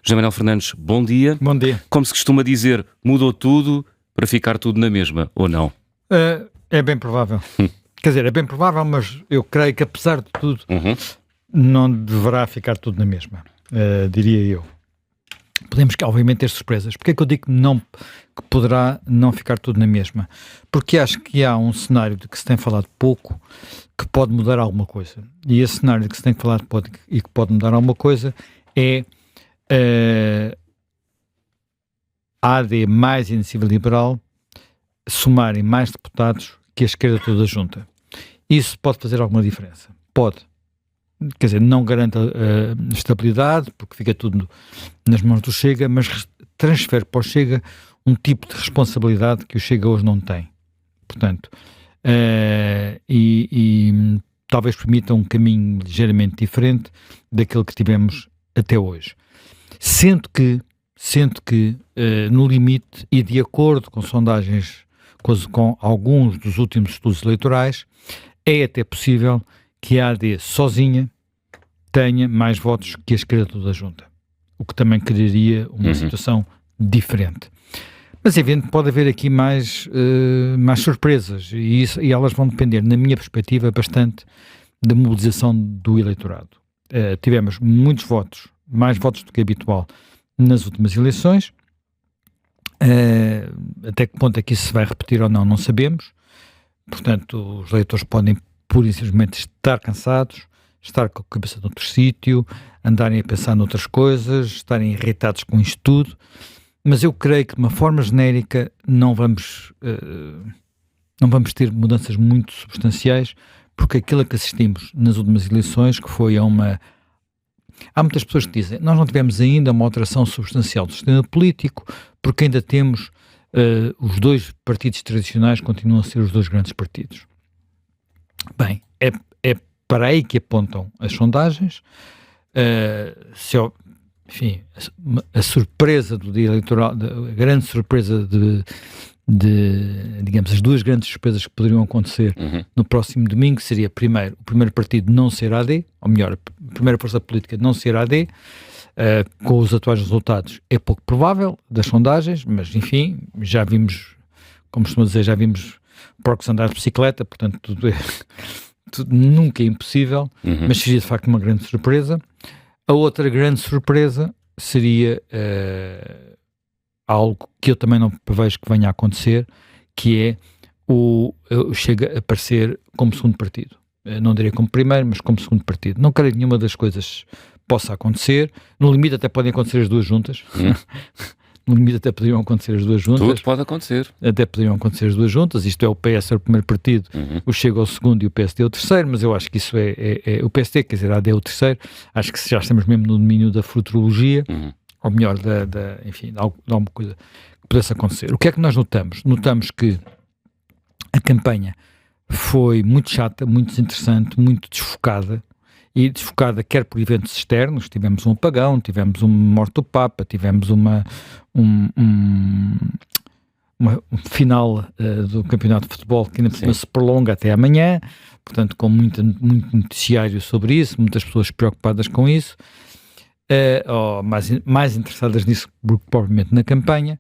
José Manuel Fernandes, bom dia. Bom dia. Como se costuma dizer, mudou tudo para ficar tudo na mesma, ou não? É bem provável. Quer dizer, é bem provável, mas eu creio que apesar de tudo, não deverá ficar tudo na mesma, diria eu. Podemos, obviamente, ter surpresas. Porque é que eu digo que poderá não ficar tudo na mesma? Porque acho que há um cenário de que se tem falado pouco que pode mudar alguma coisa. E esse cenário de que se tem falado pouco e que pode mudar alguma coisa é a AD mais Iniciativa Liberal somarem mais deputados que a esquerda toda junta. Isso pode fazer alguma diferença? Pode. Quer dizer, não garante a estabilidade, porque fica tudo nas mãos do Chega, mas transfere para o Chega um tipo de responsabilidade que o Chega hoje não tem. Portanto, talvez permita um caminho ligeiramente diferente daquele que tivemos até hoje. Sendo que no limite, e de acordo com sondagens, com alguns dos últimos estudos eleitorais, é até possível que a AD sozinha tenha mais votos que a esquerda toda junta, o que também criaria uma situação diferente. Mas evidentemente pode haver aqui mais surpresas e elas vão depender, na minha perspectiva, bastante da mobilização do eleitorado. Tivemos muitos votos, mais votos do que habitual, nas últimas eleições. Até que ponto é que isso se vai repetir ou não, não sabemos. Portanto, os eleitores podem pura e simplesmente estar cansados, estar com a cabeça noutro sítio, andarem a pensar noutras coisas, estarem irritados com isto tudo, mas eu creio que de uma forma genérica não vamos ter mudanças muito substanciais, porque aquilo a que assistimos nas últimas eleições, que foi a uma... Há muitas pessoas que dizem, nós não tivemos ainda uma alteração substancial do sistema político, porque ainda temos os dois partidos tradicionais continuam a ser os dois grandes partidos. Bem, é para aí que apontam as sondagens. Enfim, a surpresa do dia eleitoral, a grande surpresa digamos, as duas grandes surpresas que poderiam acontecer no próximo domingo seria, primeiro, o primeiro partido não ser AD, ou melhor, a primeira força política não ser AD, com os atuais resultados é pouco provável das sondagens, mas enfim, já vimos, como costuma dizer, já vimos porcos andar de bicicleta, portanto tudo nunca é impossível, mas seria de facto uma grande surpresa. A outra grande surpresa seria algo que eu também não prevejo que venha a acontecer, que é o Chega a aparecer como segundo partido. Não diria como primeiro, mas como segundo partido. Não creio que nenhuma das coisas possa acontecer. No limite até podem acontecer as duas juntas. No limite até poderiam acontecer as duas juntas. Tudo pode acontecer. Até poderiam acontecer as duas juntas. Isto é, o PS é o primeiro partido, o Chega é o segundo e o PSD é o terceiro, mas eu acho que isso é o PSD, quer dizer, a AD é o terceiro. Acho que já estamos mesmo no domínio da futurologia, ou melhor, enfim, de alguma coisa que pudesse acontecer. O que é que nós notamos? Notamos que a campanha foi muito chata, muito desinteressante, muito desfocada, e desfocada quer por eventos externos, tivemos um apagão, tivemos uma morte do Papa, tivemos um final do campeonato de futebol que ainda se prolonga até amanhã, portanto com muito noticiário sobre isso, muitas pessoas preocupadas com isso, mais interessadas nisso propriamente na campanha,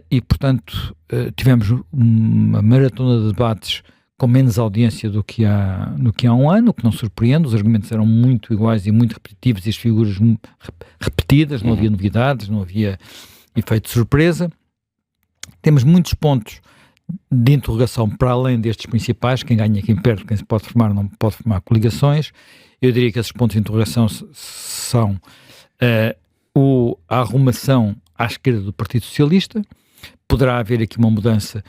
e portanto tivemos uma maratona de debates com menos audiência do que há um ano, o que não surpreende. Os argumentos eram muito iguais e muito repetitivos e as figuras repetidas, não havia novidades, não havia efeito de surpresa. Temos muitos pontos de interrogação para além destes principais, quem ganha, quem perde, quem se pode formar, não pode formar coligações. Eu diria que esses pontos de interrogação são a arrumação à esquerda do Partido Socialista. Poderá haver aqui uma mudança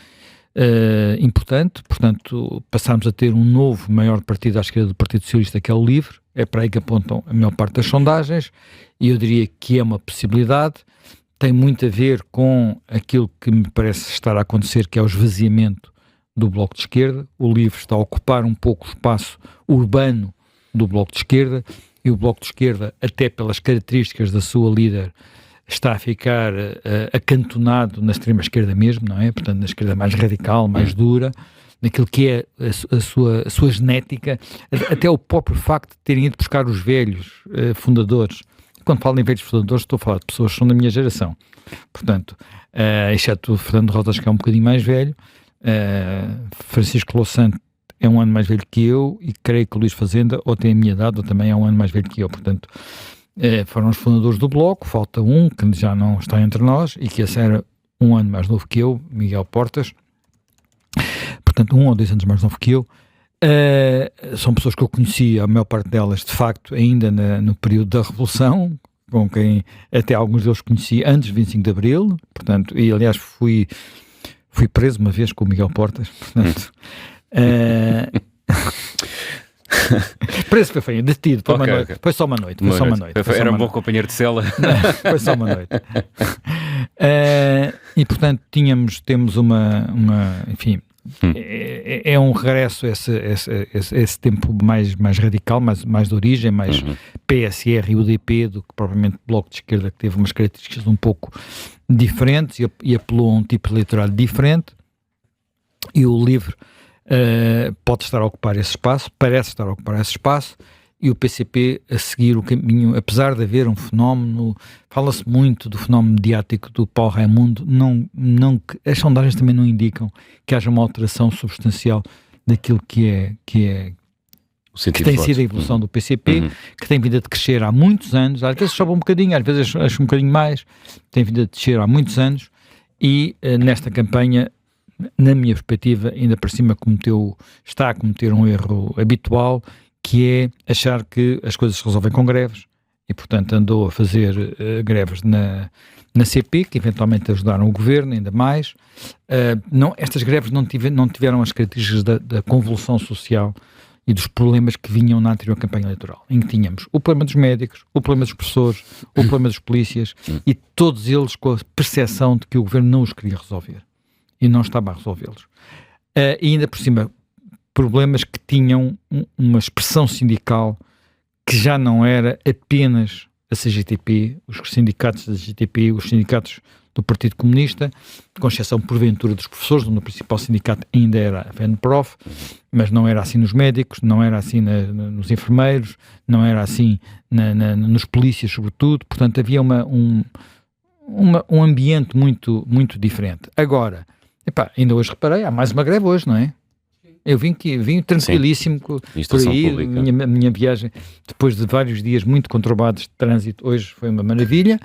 importante, portanto, passarmos a ter um novo maior partido à esquerda do Partido Socialista, que é o LIVRE. É para aí que apontam a maior parte das sondagens, e eu diria que é uma possibilidade. Tem muito a ver com aquilo que me parece estar a acontecer, que é o esvaziamento do Bloco de Esquerda. O LIVRE está a ocupar um pouco o espaço urbano do Bloco de Esquerda, e o Bloco de Esquerda, até pelas características da sua líder, está a ficar acantonado na extrema-esquerda mesmo, não é? Portanto, na esquerda mais radical, mais dura, naquilo que é a sua genética. Até o próprio facto de terem ido buscar os velhos fundadores quando falo em velhos fundadores, estou a falar de pessoas que são da minha geração. Portanto, exceto o Fernando Rodas, que é um bocadinho mais velho, Francisco Louçã é um ano mais velho que eu, e creio que o Luís Fazenda ou tem a minha idade ou também é um ano mais velho que eu. Portanto, foram os fundadores do Bloco. Falta um que já não está entre nós e que esse era um ano mais novo que eu, Miguel Portas. Portanto, 1 ou 2 anos mais novo que eu. São pessoas que eu conheci, a maior parte delas, de facto, ainda no período da Revolução, com quem até alguns deles conheci antes de 25 de Abril, portanto, e aliás fui preso uma vez com o Miguel Portas, portanto... preso foi detido, foi uma noite. Foi só uma noite. Era um bom companheiro de cela. Foi só uma noite. E portanto temos uma enfim, é um regresso a esse tempo mais radical, mais de origem, mais PSR e UDP do que propriamente Bloco de Esquerda, que teve umas características um pouco diferentes e apelou a um tipo de eleitorado diferente. E o LIVRE pode estar a ocupar esse espaço, parece estar a ocupar esse espaço, e o PCP a seguir o caminho, apesar de haver um fenómeno, fala-se muito do fenómeno mediático do Paulo Raimundo, as sondagens também não indicam que haja uma alteração substancial daquilo que tem sido a evolução do PCP, que tem vindo a crescer há muitos anos, às vezes sobe um bocadinho, às vezes acho um bocadinho mais, tem vindo a descer há muitos anos, e nesta campanha, na minha perspectiva, ainda por cima está a cometer um erro habitual, que é achar que as coisas se resolvem com greves, e portanto andou a fazer greves na CP, que eventualmente ajudaram o governo ainda mais. Estas greves não tiveram as características da convulsão social e dos problemas que vinham na anterior campanha eleitoral, em que tínhamos o problema dos médicos, o problema dos professores, o problema dos polícias, e todos eles com a percepção de que o governo não os queria resolver, e não estava a resolvê-los. E ainda por cima, problemas que tinham uma expressão sindical que já não era apenas a CGTP, os sindicatos da CGTP, os sindicatos do Partido Comunista, com exceção porventura dos professores, onde o principal sindicato ainda era a FENPROF, mas não era assim nos médicos, não era assim nos enfermeiros, não era assim nos polícias, sobretudo. Portanto, havia um ambiente muito, muito diferente. Agora, ainda hoje reparei, há mais uma greve hoje, não é? Eu vim tranquilíssimo por aí, minha viagem, depois de vários dias muito conturbados de trânsito, hoje foi uma maravilha,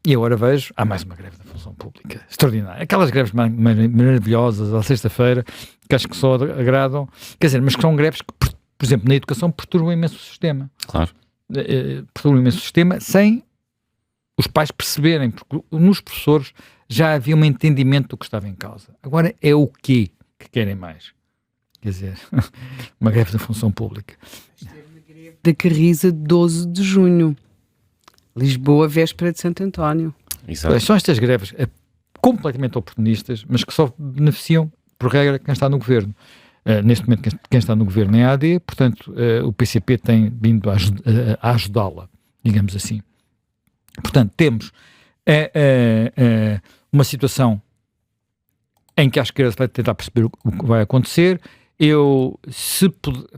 e agora vejo, há mais uma greve da função pública, extraordinária. Aquelas greves maravilhosas, à sexta-feira, que acho que só agradam, quer dizer, mas que são greves que, por exemplo, na educação perturbam imenso o sistema. Claro. Perturbam imenso o sistema, sem os pais perceberem, porque nos professores já havia um entendimento do que estava em causa. Agora é o quê que querem mais? Quer dizer, uma greve da função pública. Da Carriza, 12 de junho. Lisboa, véspera de Santo António. Exato. São estas greves completamente oportunistas, mas que só beneficiam, por regra, quem está no governo. Neste momento, quem está no governo é a AD, portanto, o PCP tem vindo a ajudá-la, digamos assim. Portanto, temos uma situação em que a esquerda vai tentar perceber o que vai acontecer.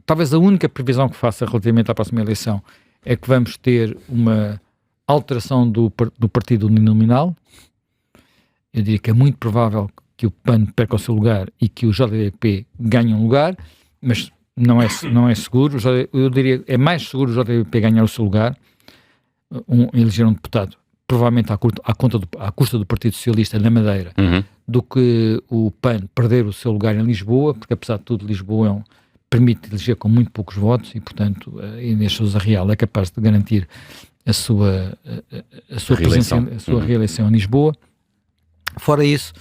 Talvez a única previsão que faça relativamente à próxima eleição é que vamos ter uma alteração do partido uninominal. Eu diria que é muito provável que o PAN perca o seu lugar e que o JDP ganhe um lugar, mas não é seguro. Eu diria que é mais seguro o JDP ganhar o seu lugar, eleger um deputado, provavelmente à custa do Partido Socialista na Madeira, do que o PAN perder o seu lugar em Lisboa, porque apesar de tudo Lisboa permite eleger com muito poucos votos e portanto Inês Sousa Real é capaz de garantir a sua reeleição em Lisboa. Fora isso,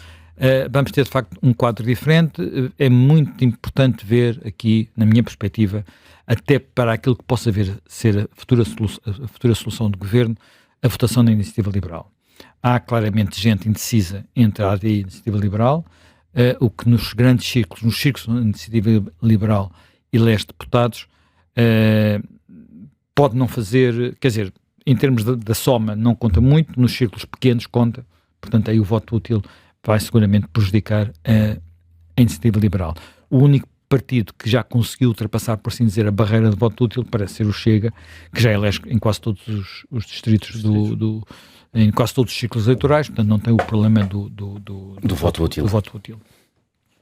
vamos ter de facto um quadro diferente. É muito importante ver aqui, na minha perspectiva, até para aquilo que possa ser a futura solução de governo, a votação da Iniciativa Liberal. Há claramente gente indecisa entre a AD e a Iniciativa Liberal, o que nos grandes círculos, nos círculos da Iniciativa Liberal, elege deputados, pode não fazer, quer dizer, em termos da soma não conta muito, nos círculos pequenos conta, portanto aí o voto útil vai seguramente prejudicar a Iniciativa Liberal. O único partido que já conseguiu ultrapassar, por assim dizer, a barreira de voto útil parece ser o Chega, que já elege em quase todos os distritos em quase todos os ciclos eleitorais, portanto não tem o problema do voto útil.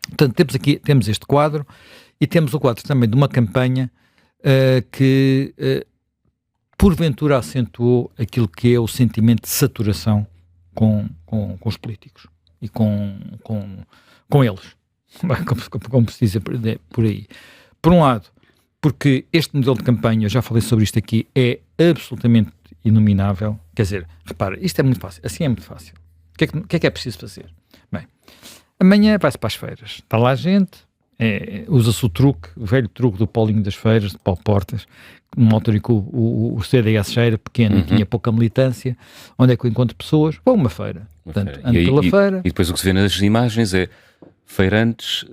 Portanto, temos este quadro e temos o quadro também de uma campanha que porventura acentuou aquilo que é o sentimento de saturação com os políticos e com eles, como se diz por aí. Por um lado, porque este modelo de campanha, eu já falei sobre isto aqui, é absolutamente inominável. Quer dizer, repara, isto é muito fácil, assim é muito fácil. O que é que é preciso fazer? Bem, amanhã vai-se para as feiras, está lá a gente, usa-se o velho truque do Paulinho das Feiras, de Paulo Portas, numa altura em que o CDS já era pequeno e tinha pouca militância. Onde é que eu encontro pessoas? Vou a uma feira. Portanto, ando pela feira. E depois o que se vê nas imagens é feirantes,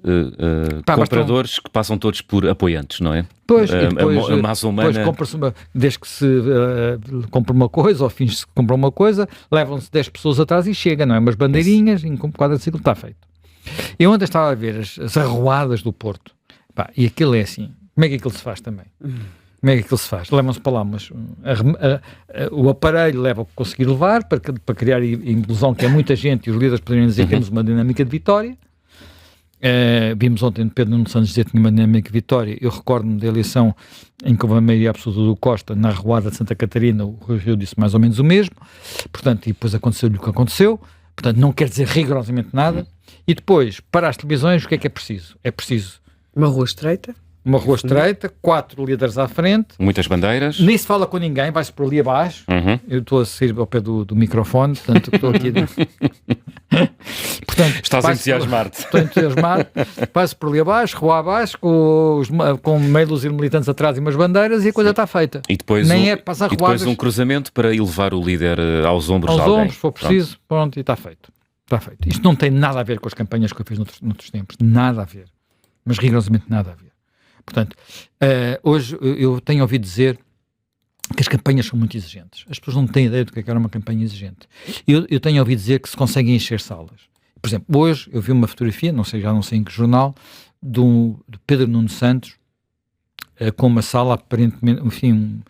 compradores que passam todos por apoiantes, não é? Pois, a massa humana... Depois compra-se desde que se compra uma coisa, ou finge-se que compra uma coisa, levam-se 10 pessoas atrás e chega, não é? Umas bandeirinhas, em quadriciclo, está feito. Eu ontem estava a ver as arruadas do Porto, e aquilo é assim. Como é que aquilo se faz também? Como é que aquilo se faz? Levam-se para lá, mas o aparelho leva para conseguir levar, para criar ilusão que é muita gente, e os líderes poderiam dizer que temos uma dinâmica de vitória. Vimos ontem Pedro Nuno Santos dizer que tinha uma dinâmica de vitória. Eu recordo-me da eleição em que houve a maioria absoluta do Costa na arruada de Santa Catarina. O Rui Rio disse mais ou menos o mesmo. Portanto, e depois aconteceu-lhe o que aconteceu. Portanto, não quer dizer rigorosamente nada. E depois, para as televisões, o que é preciso? É preciso uma rua estreita, 4 líderes à frente, muitas bandeiras, nem se fala com ninguém, vai-se por ali abaixo. Eu estou a sair ao pé do microfone, portanto estou aqui portanto, estás a entusiasmar-te. Estou a entusiasmar, vai-se por ali abaixo, rua abaixo, com meio dúzia de militantes atrás e umas bandeiras, e a coisa está feita. E depois, depois um cruzamento para elevar o líder aos ombros de alguém. Aos ombros, se for preciso, pronto, e está feito. Isto não tem nada a ver com as campanhas que eu fiz noutros tempos, nada a ver, mas rigorosamente nada a ver. Portanto, hoje eu tenho ouvido dizer que as campanhas são muito exigentes. As pessoas não têm ideia do que era uma campanha exigente. Eu tenho ouvido dizer que se conseguem encher salas. Por exemplo, hoje eu vi uma fotografia, já não sei em que jornal, de Pedro Nuno Santos com uma sala aparentemente, enfim,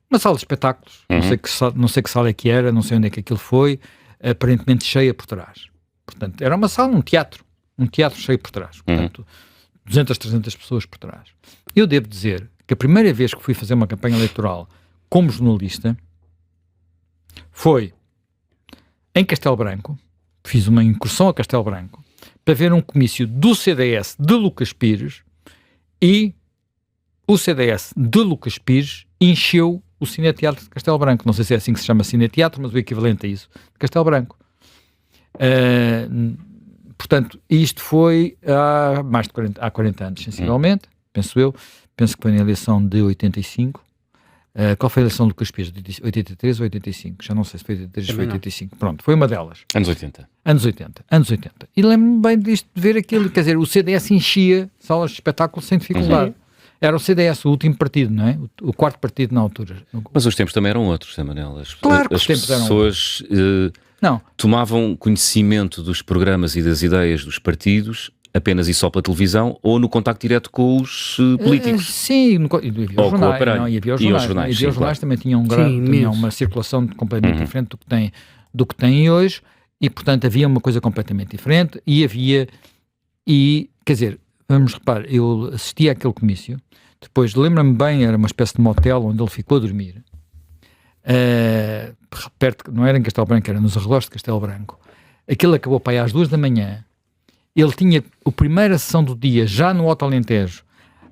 uma sala de espetáculos. Não sei que sala é que era, não sei onde é que aquilo foi, aparentemente cheia por trás. Portanto, era uma sala, um teatro cheio por trás. Portanto, 200, 300 pessoas por trás. Eu devo dizer que a primeira vez que fui fazer uma campanha eleitoral como jornalista foi em Castelo Branco. Fiz uma incursão a Castelo Branco para ver um comício do CDS de Lucas Pires, e o CDS de Lucas Pires encheu o Cineteatro de Castelo Branco. Não sei se é assim que se chama Cineteatro, mas o equivalente a isso, de Castelo Branco. Portanto, isto foi há 40 anos, sensivelmente, penso eu. Penso que foi na eleição de 85. Qual foi a eleição do Lucas Pires? 83 ou 85? Já não sei se foi 83 ou foi 85. Pronto, foi uma delas. Anos 80. Anos 80. E lembro-me bem disto, de ver aquilo. Quer dizer, o CDS enchia salas de espetáculo sem dificuldade. Era o CDS, o último partido, não é? O quarto partido na altura. Mas os tempos também eram outros, Manel. Claro que as os tempos eram pessoas tomavam conhecimento dos programas e das ideias dos partidos apenas e só pela televisão, ou no contacto direto com os políticos. Sim, e havia os jornais também tinham uma circulação completamente diferente do que tem hoje, e portanto havia uma coisa completamente diferente, quer dizer, vamos reparar, eu assisti àquele comício, depois lembro-me bem, era uma espécie de motel onde ele ficou a dormir, perto, não era em Castelo Branco, era nos arredores de Castelo Branco. Aquilo acabou para aí às 2 da manhã. Ele tinha a primeira sessão do dia já no Alto Alentejo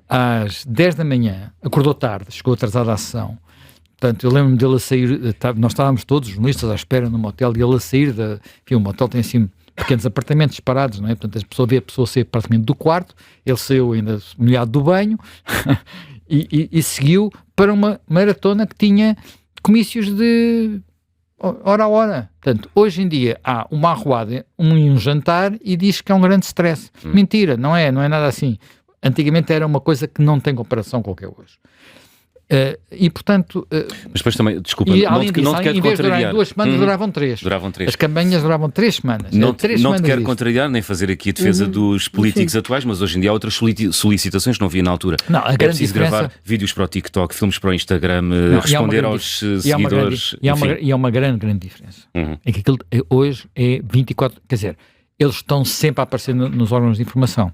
às 10 da manhã, acordou tarde, chegou atrasado à sessão. Portanto, eu lembro-me dele a sair, nós estávamos todos, jornalistas, à espera no motel, e ele a sair, enfim, o motel tem assim pequenos apartamentos separados, não é? Portanto, a pessoa sair praticamente do quarto, ele saiu ainda molhado do banho e seguiu para uma maratona que tinha comícios de hora a hora. Portanto, hoje em dia há uma arruada, um jantar, e diz que é um grande stress. Mentira, não é nada assim. Antigamente era uma coisa que não tem comparação com o que é hoje. E portanto... Mas depois também, desculpa, além disso, não te quero em vez de contrariar. durarem 2 semanas, duravam 3. Duravam 3. As campanhas duravam 3 semanas. Não te quero disto. contrariar, nem fazer aqui a defesa dos políticos atuais, mas hoje em dia há outras solicitações que não havia na altura. Não, a é grande preciso diferença... gravar vídeos para o TikTok, filmes para o Instagram, responder aos seguidores. E há uma grande diferença. É que aquilo hoje é 24... Quer dizer, eles estão sempre a aparecer nos órgãos de informação.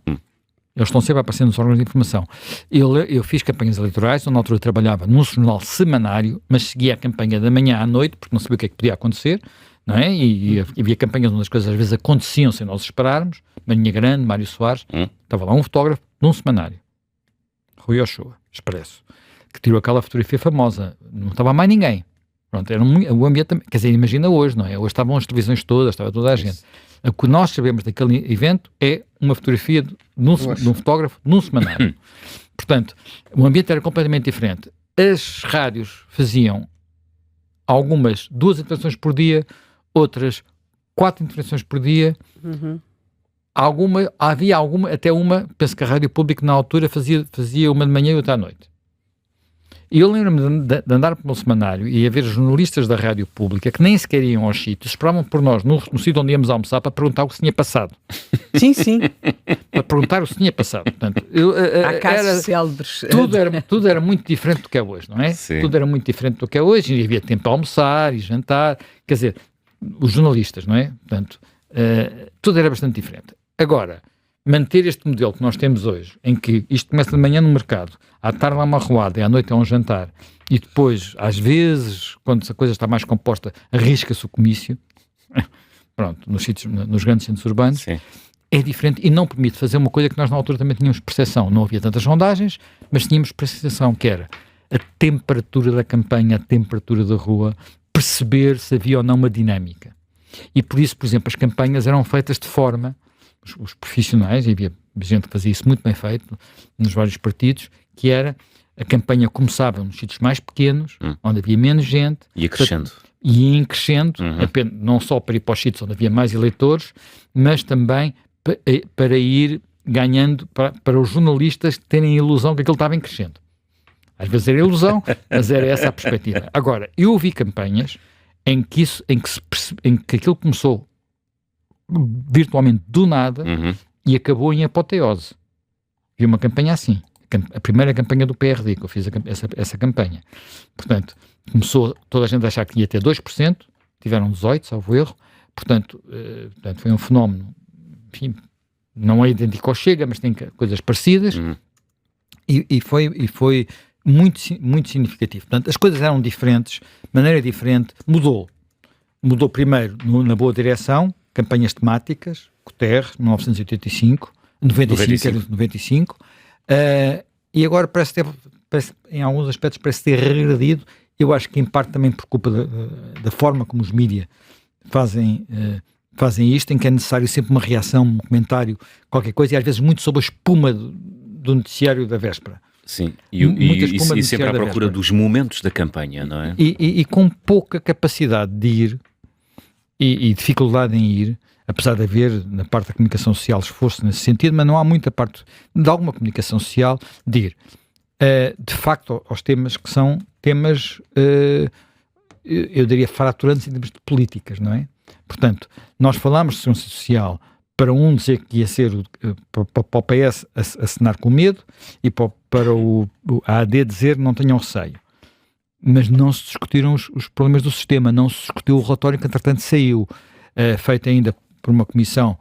Eles estão sempre a aparecer nos órgãos de informação. Eu fiz campanhas eleitorais, eu na altura trabalhava num jornal semanário, mas seguia a campanha da manhã à noite, porque não sabia o que é que podia acontecer, não é? E havia campanhas onde as coisas às vezes aconteciam sem nós esperarmos. Marinha Grande, Mário Soares, estava lá um fotógrafo num semanário, Rui Ochoa, Expresso, que tirou aquela fotografia famosa. Não estava mais ninguém. Pronto, era o ambiente, quer dizer, imagina hoje, não é? Hoje estavam as televisões todas, estava toda a gente. O que nós sabemos daquele evento é uma fotografia de um fotógrafo num semanário. Portanto, o ambiente era completamente diferente. As rádios faziam algumas 2 intervenções por dia, outras 4 intervenções por dia. Havia alguma, até uma, penso que a Rádio Pública na altura fazia uma de manhã e outra à noite. E eu lembro-me de andar pelo semanário e haver jornalistas da Rádio Pública que nem sequer iam aos sítios, esperavam por nós no sítio onde íamos almoçar para perguntar o que se tinha passado. Sim, sim. Para perguntar o que se tinha passado. Portanto, há casos célebres. Tudo era muito diferente do que é hoje, não é? Sim. Tudo era muito diferente do que é hoje. E havia tempo para almoçar e jantar. Quer dizer, os jornalistas, não é? Portanto, tudo era bastante diferente. Agora, manter este modelo que nós temos hoje, em que isto começa de manhã no mercado, à tarde há uma arruada e à noite é um jantar, e depois, às vezes, quando a coisa está mais composta, arrisca-se o comício, pronto, nos grandes centros urbanos, Sim. é diferente e não permite fazer uma coisa que nós na altura também tínhamos percepção. Não havia tantas sondagens, mas tínhamos percepção, que era a temperatura da campanha, a temperatura da rua, perceber se havia ou não uma dinâmica. E por isso, por exemplo, as campanhas eram feitas de forma, os profissionais, e havia gente que fazia isso muito bem feito nos vários partidos, que era, a campanha começava nos sítios mais pequenos, onde havia menos gente. Ia crescendo. E ia crescendo, não só para ir para os sítios onde havia mais eleitores, mas também para ir ganhando, para os jornalistas terem a ilusão que aquilo estava em crescendo. Às vezes era ilusão, mas era essa a perspectiva. Agora, eu vi campanhas em que aquilo começou virtualmente do nada e acabou em apoteose. Vi uma campanha assim, a primeira campanha do PRD, que eu fiz essa campanha. Portanto, começou toda a gente a achar que ia ter 2%, tiveram 18%, salvo erro. Portanto, foi um fenómeno, enfim, não é idêntico ao Chega, mas tem coisas parecidas, e foi muito, muito significativo. Portanto, as coisas eram diferentes, de maneira diferente, mudou primeiro na boa direção, campanhas temáticas, Guterres, 1985, 95, e agora parece em alguns aspectos parece ter regredido. Eu acho que em parte também por culpa da forma como os mídias fazem isto, em que é necessário sempre uma reação, um comentário, qualquer coisa, e às vezes muito sob a espuma do noticiário da véspera. Sim, e sempre à procura dos momentos da campanha, não é? E com pouca capacidade de ir, e dificuldade em ir, apesar de haver na parte da comunicação social esforço nesse sentido, mas não há muita parte de alguma comunicação social de ir, de facto, aos temas que são temas, eu diria, fraturantes em termos de políticas, não é? Portanto, nós falámos de segurança social para dizer que ia ser para o PS assinar com medo e para a AD dizer não tenham receio. Mas não se discutiram os problemas do sistema, não se discutiu o relatório que entretanto saiu, feito ainda por uma comissão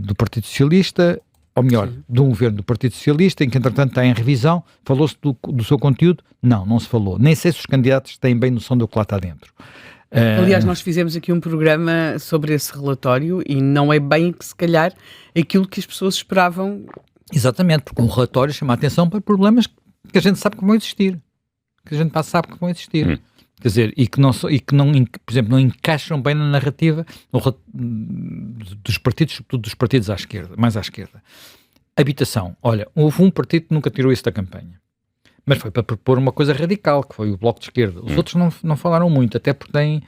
do Partido Socialista, ou melhor, de um governo do Partido Socialista, em que entretanto está em revisão. Falou-se do seu conteúdo? Não se falou. Nem sei se os candidatos têm bem noção do que lá está dentro. Aliás, nós fizemos aqui um programa sobre esse relatório e não é bem, se calhar, aquilo que as pessoas esperavam. Exatamente, porque um relatório chama a atenção para problemas que a gente sabe que vão existir. Que a gente sabe que vão existir. Quer dizer, e que, por exemplo, não encaixam bem na narrativa dos partidos, sobretudo dos partidos à esquerda, mais à esquerda. Habitação. Olha, houve um partido que nunca tirou isso da campanha. Mas foi para propor uma coisa radical, que foi o Bloco de Esquerda. Os outros não falaram muito, até porque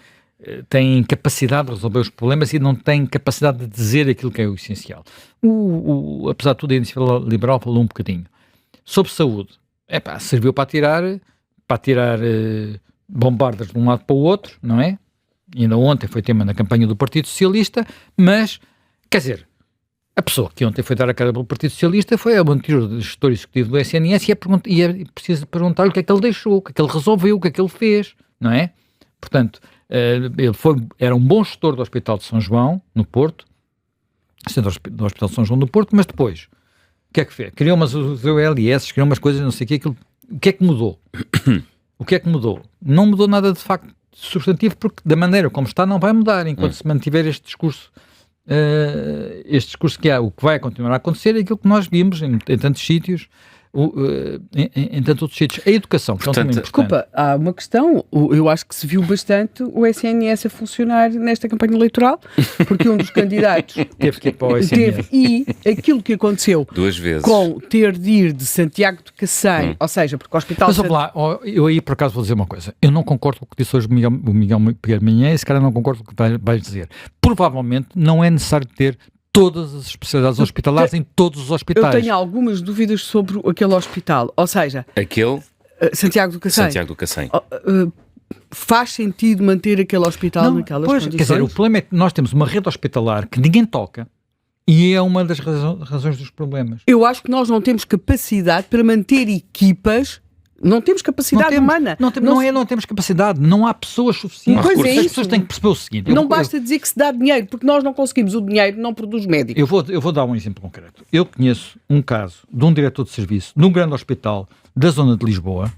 têm capacidade de resolver os problemas e não têm capacidade de dizer aquilo que é o essencial. Apesar de tudo, a Iniciativa Liberal falou um bocadinho. Sobre saúde, serviu para tirar para tirar bombardas de um lado para o outro, não é? E ainda ontem foi tema na campanha do Partido Socialista, mas, quer dizer, a pessoa que ontem foi dar a cara pelo Partido Socialista foi o anterior gestor executivo do SNS e é preciso perguntar-lhe o que é que ele deixou, o que é que ele resolveu, o que é que ele fez, não é? Portanto, ele era um bom gestor do Hospital de São João, no Porto, do Hospital de São João do Porto, mas depois, o que é que fez? Criou umas OLS, criou umas coisas, não sei o que, o que é que mudou? O que é que mudou? Não mudou nada de facto substantivo, porque da maneira como está não vai mudar, enquanto se mantiver este discurso que há. O que vai continuar a acontecer é aquilo que nós vimos em tantos sítios, em tantos outros sítios. A educação, que é um tema importante. Desculpa, há uma questão, eu acho que se viu bastante o SNS a funcionar nesta campanha eleitoral, porque um dos candidatos teve que ir para o SNS. E aquilo que aconteceu 2 vezes com ter de ir de Santiago de Cacém, ou seja, porque o hospital... Mas vamos lá, eu aí por acaso vou dizer uma coisa. Eu não concordo com o que disse hoje o Miguel Pinheiro Manhã, esse cara não concordo com o que vais dizer. Provavelmente não é necessário ter todas as especialidades hospitalares em todos os hospitais. Eu tenho algumas dúvidas sobre aquele hospital, ou seja... Santiago do Cacém. Faz sentido manter aquele hospital naquelas condições? Quer dizer, o problema é que nós temos uma rede hospitalar que ninguém toca e é uma das razões dos problemas. Eu acho que nós não temos capacidade para manter equipas. Não temos capacidade humana. Não temos capacidade, não há pessoas suficientes. Pois é, as pessoas têm que perceber o seguinte. Não basta dizer que se dá dinheiro, porque nós não conseguimos. O dinheiro não produz médicos. Eu vou dar um exemplo concreto. Eu conheço um caso de um diretor de serviço num grande hospital da zona de Lisboa,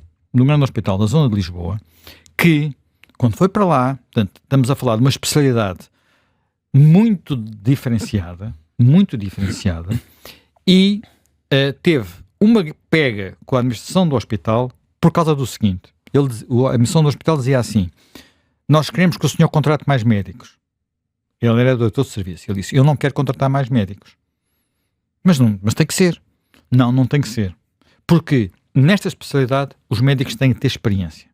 que, quando foi para lá, portanto, estamos a falar de uma especialidade muito diferenciada, e teve uma pega com a administração do hospital por causa do seguinte. A administração do hospital dizia assim: nós queremos que o senhor contrate mais médicos. Ele era diretor de serviço. Ele disse: eu não quero contratar mais médicos. Mas tem que ser. Não tem que ser. Porque nesta especialidade os médicos têm que ter experiência.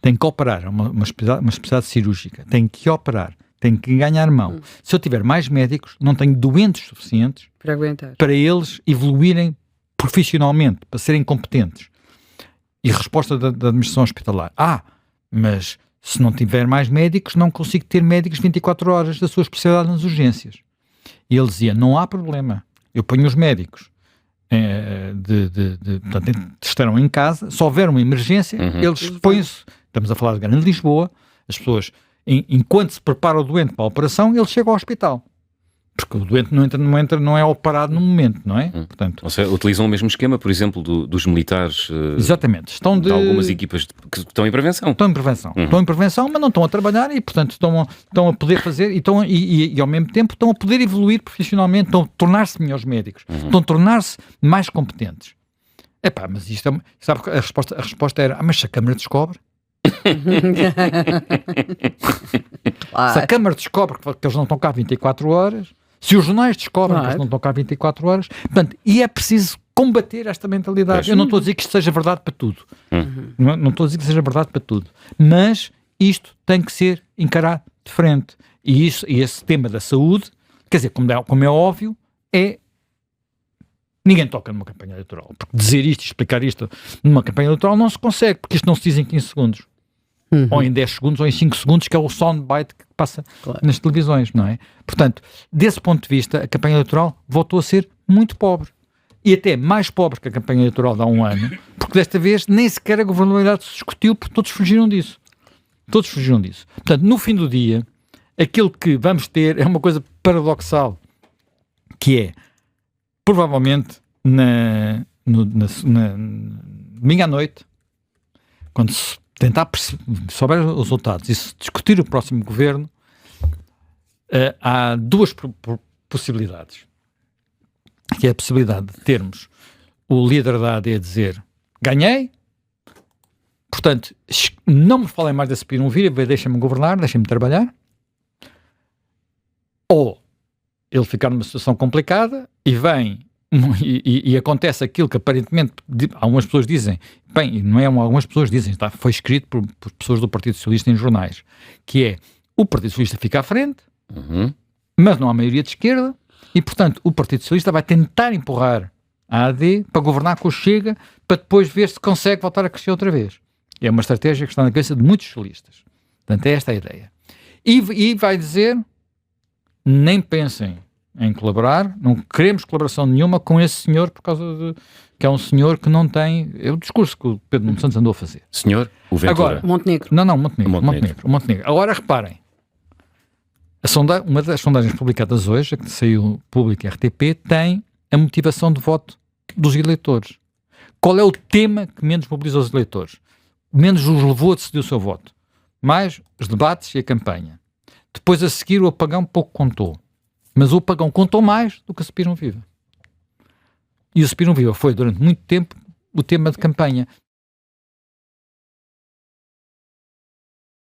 Têm que operar uma especialidade cirúrgica. Têm que operar. Têm que ganhar mão. Se eu tiver mais médicos, não tenho doentes suficientes para aguentar, para eles evoluírem profissionalmente, para serem competentes. E a resposta da administração hospitalar: mas se não tiver mais médicos, não consigo ter médicos 24 horas da sua especialidade nas urgências. E ele dizia: não há problema, eu ponho os médicos portanto, estarão em casa, se houver uma emergência, eles põem-se, estamos a falar de Grande Lisboa, as pessoas, enquanto se prepara o doente para a operação, ele chega ao hospital. Porque o doente não é operado no momento, não é? Portanto, ou seja, utilizam o mesmo esquema, por exemplo, dos militares. Exatamente. De algumas equipas que estão em prevenção. Estão em prevenção, mas não estão a trabalhar e, portanto, estão a poder fazer e ao mesmo tempo estão a poder evoluir profissionalmente, estão a tornar-se melhores médicos, estão a tornar-se mais competentes. Mas isto sabe, a resposta era: mas se a Câmara descobre? Se a Câmara descobre que eles não estão cá 24 horas, se os jornais descobrem que eles não estão cá 24 horas, portanto, e é preciso combater esta mentalidade. Eu não estou a dizer que isto seja verdade para tudo. Não estou a dizer que seja verdade para tudo. Mas isto tem que ser encarado de frente. E esse tema da saúde, quer dizer, como é óbvio, ninguém toca numa campanha eleitoral. Porque dizer isto e explicar isto numa campanha eleitoral não se consegue, porque isto não se diz em 15 segundos. Ou em 10 segundos, ou em 5 segundos, que é o soundbite que passa nas televisões, não é? Portanto, desse ponto de vista, a campanha eleitoral voltou a ser muito pobre. E até mais pobre que a campanha eleitoral de há um ano, porque desta vez nem sequer a governabilidade se discutiu, porque todos fugiram disso. Portanto, no fim do dia, aquilo que vamos ter é uma coisa paradoxal, que é, provavelmente, domingo à noite, quando se tentar souber os resultados e se discutir o próximo governo, há duas possibilidades. Que é a possibilidade de termos o líder da AD a dizer: ganhei, portanto, não me falem mais desse Pirunvira, deixem-me governar, deixem-me trabalhar. Ou ele ficar numa situação complicada e vem e acontece aquilo que aparentemente algumas pessoas dizem, bem, não é algumas pessoas dizem, foi escrito por pessoas do Partido Socialista em jornais, que é: o Partido Socialista fica à frente, mas não há maioria de esquerda, e portanto o Partido Socialista vai tentar empurrar a AD para governar com o Chega, para depois ver se consegue voltar a crescer outra vez. É uma estratégia que está na cabeça de muitos socialistas. Portanto, é esta a ideia. E vai dizer, nem pensem em colaborar, não queremos colaboração nenhuma com esse senhor, por causa de que é um senhor que não tem... É o discurso que o Pedro Nuno Santos andou a fazer. Senhor? O Ventura? Agora, Montenegro. Não, Montenegro. Agora, reparem, uma das sondagens publicadas hoje, a que saiu pública RTP, tem a motivação de voto dos eleitores. Qual é o tema que menos mobiliza os eleitores? Menos os levou a decidir o seu voto? Mais os debates e a campanha. Depois, a seguir, o apagão pouco contou. Mas o apagão contou mais do que a Subiram Viva. E o Subiram Viva foi, durante muito tempo, o tema de campanha.